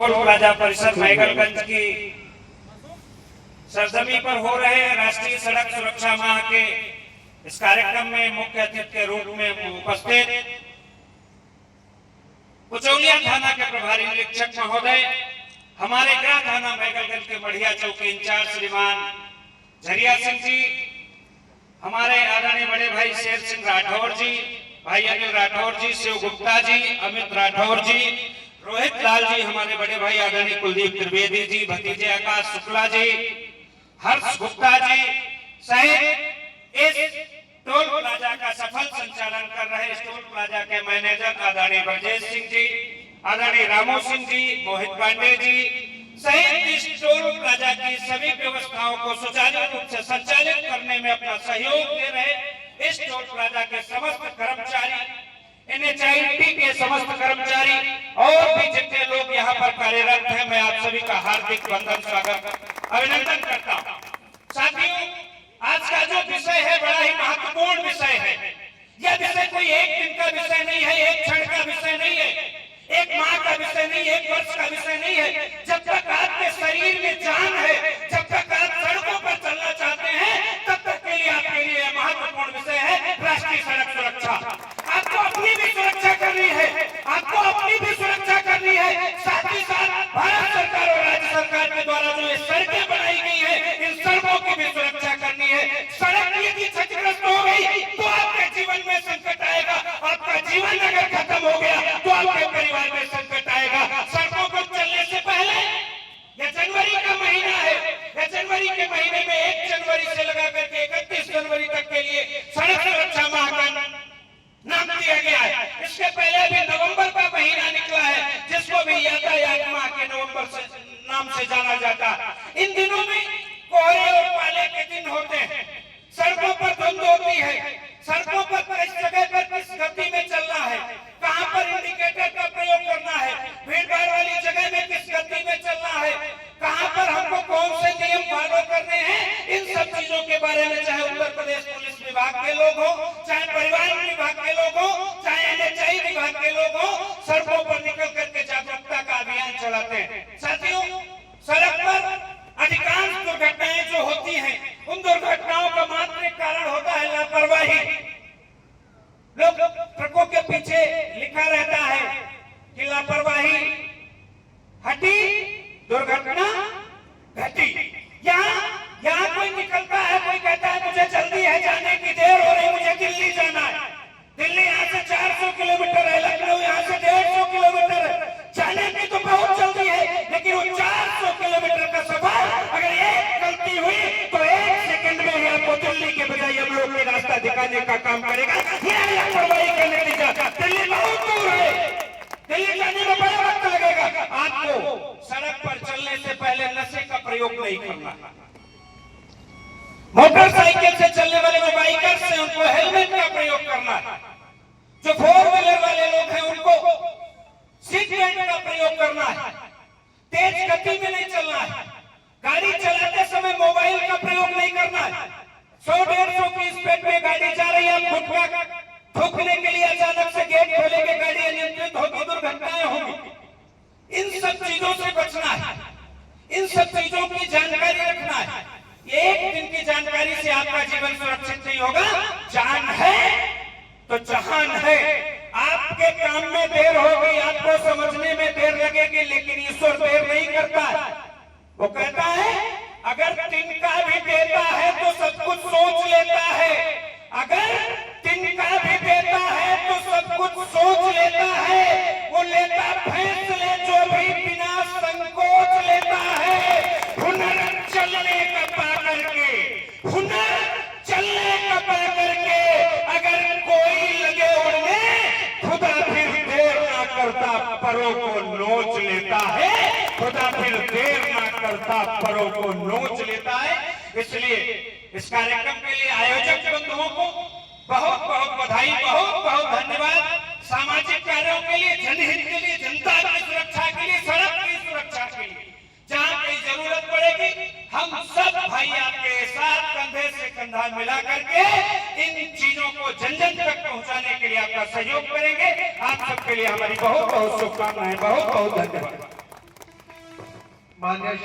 Toll plaza परिसर मैगलगंज की सरजमी पर हो रहे राष्ट्रीय सड़क सुरक्षा माह के इस कार्यक्रम में मुख्य अतिथि के रूप में उपस्थित कुचौलिया थाना के प्रभारी निरीक्षक महोदय, हमारे गृह थाना मैगलगंज के बढ़िया चौकी इंचार्ज श्रीमान झरिया सिंह जी, हमारे आदरणीय बड़े भाई शेर सिंह राठौर जी, भाई अनिल राठौर जी, शिव गुप्ता जी, अमित राठौर जी, रोहित लाल जी, हमारे बड़े भाई आदरणीय कुलदीप त्रिवेदी जी, भतीजे आकाश शुक्ला जी, हर्ष गुप्ता जी सहित इस टोल प्लाजा का सफल संचालन कर रहे इस टोल प्लाजा के मैनेजर आदरणीय ब्रजेश सिंह जी, आदरणीय रामू सिंह जी, मोहित पांडे जी सहित इस टोल प्लाजा की सभी व्यवस्थाओं को सुचारू रूप से संचालित करने में अपना सहयोग दे रहे इस टोल प्लाजा के समस्त कर्मचारी, NHIT के समस्त कर्मचारी और भी जितने लोग यहाँ पर कार्यरत हैं, मैं आप सभी का हार्दिक वंदन स्वागत अभिनंदन करता हूँ। साथियों, आज का जो विषय है बड़ा ही महत्वपूर्ण विषय है। यह विषय कोई एक दिन का विषय नहीं है, एक क्षण का विषय नहीं है, एक माह का विषय नहीं, एक वर्ष का विषय नहीं है। जब तक आपके शरीर में जान है, जब तक आप सड़कों पर चलना चाहते हैं, तब तक के लिए आपके लिए महत्वपूर्ण विषय है राष्ट्रीय सड़क सुरक्षा। आपको अपनी भी सुरक्षा करनी है, आपको अपनी भी सुरक्षा करनी है, साथ ही साथ भारत सरकार और राज्य सरकार के द्वारा जो ये सड़कें बनाई गई है, इन सड़कों की भी सुरक्षा करनी है। सड़क यदि क्षतिग्रस्त हो गई तो आपके जीवन में संकट आएगा, आपका जीवन अगर खत्म हो गया तो आपके परिवार में संकट आएगा। सड़कों पर चलने से पहले यह जनवरी का महीना है, यह जनवरी के महीने में 1 जनवरी से लगा करके 31 जनवरी तक के लिए सड़क सुरक्षा माह का नाम दिया गया है। इसके पहले भी नवंबर का महीना निकला है, जिसको भी यातायात माह के नवंबर से नाम से जाना जाता है। इन दिनों में कोहरे और पाले के दिन होते हैं, सड़कों पर धुंध होती है, सड़कों पर किस जगह पर किस गति में चलना है, कहां पर इंडिकेटर का प्रयोग करना है, भीड़ भाड़ वाली जगह में किस गति में चलना है, कहां पर हमको कौन से नियम फॉलो करने हैं, इन सब चीजों के बारे में चाहे उत्तर प्रदेश पुलिस विभाग के लोग हो, चाहे परिवहन विभाग के लोग हो, चाहे NHI विभाग के लोग हो, सड़कों पर निकल करके जागरूकता का अभियान चलाते हैं। साथियों, सड़क पर अधिकांश दुर्घटनाएं जो होती हैं, उन दुर्घटनाओं का मात्र एक कारण होता है लापरवाही। लोग ट्रकों के पीछे लिखा रहता है कि लापरवाही हटी दुर्घटना घटी। यहाँ कोई निकलता है, कोई कहता है मुझे जल्दी है, जाने की देर हो रही, मुझे दिल्ली जाना है। दिल्ली यहाँ से 400 किलोमीटर है, लखनऊ यहाँ से 150 किलोमीटर है, जाने की तो बहुत जल्दी है, लेकिन वो 400 किलोमीटर का सफर अगर एक गलती हुई तो 1 सेकंड में ही आपको दिल्ली के बजाय हम लोग के रास्ता दिखाने का काम करेगा। यह लापरवाही का नतीजा। दिल्ली बहुत दूर है, दिल्ली जाने में बड़ा वक्त लगेगा। आपको सड़क पर चलने से पहले नशे का प्रयोग नहीं करना। मोटरसाइकिल से चलने वाले जो बाइकर्स हैं, उनको हेलमेट का प्रयोग करना है। जो 4 व्हीलर वाले लोग हैं, उनको सीट बेल्ट का प्रयोग करना है। तेज गति में नहीं चलना है, गाड़ी चलाते समय मोबाइल का प्रयोग नहीं करना है। 100-150 की स्पीड में गाड़ी जा रही है, गुटखा ठोकने के लिए अचानक से गेट खोलेंगे, गाड़ी अनियंत्रित होगी, दुर्घटनाएं होंगी। इन सब चीजों से बचना है, इन सब चीजों की जानकारी रखना है। एक दिन की जानकारी से आपका जीवन सुरक्षित नहीं होगा। जान है तो जहान है। आपके काम में देर होगी, आपको समझने में देर लगेगी, लेकिन ईश्वर देर नहीं करता। वो कहता है अगर तिनका भी देता है तो सब कुछ सोच लेता है, अगर तिनका भी देता है तो सब कुछ सोच लेता है। वो लेता फैसले जो भी बिना संकोच लेता है। हुनर चलने का पा करके, हुनर चलने का पा करके अगर कोई लगे उड़ने, खुदा फिर देर ना करता परों को नोच लेता है, खुदा फिर देर ना करता परों को नोच लेता है। इसलिए इस कार्यक्रम के लिए आयोजक बंधुओं को बहुत बहुत बधाई, बहुत बहुत धन्यवाद। सामाजिक कार्यों के लिए, जनहित के लिए, जनता की सुरक्षा के लिए, सड़क की सुरक्षा के लिए जहाँ कहीं जरूरत पड़ेगी, हम सब भाई आपके साथ कंधे से कंधा मिला करके इन चीजों को जन जन तक पहुँचाने के लिए आपका सहयोग करेंगे। आप सबके लिए हमारी बहुत बहुत शुभकामनाएं, बहुत बहुत धन्यवाद। मान्य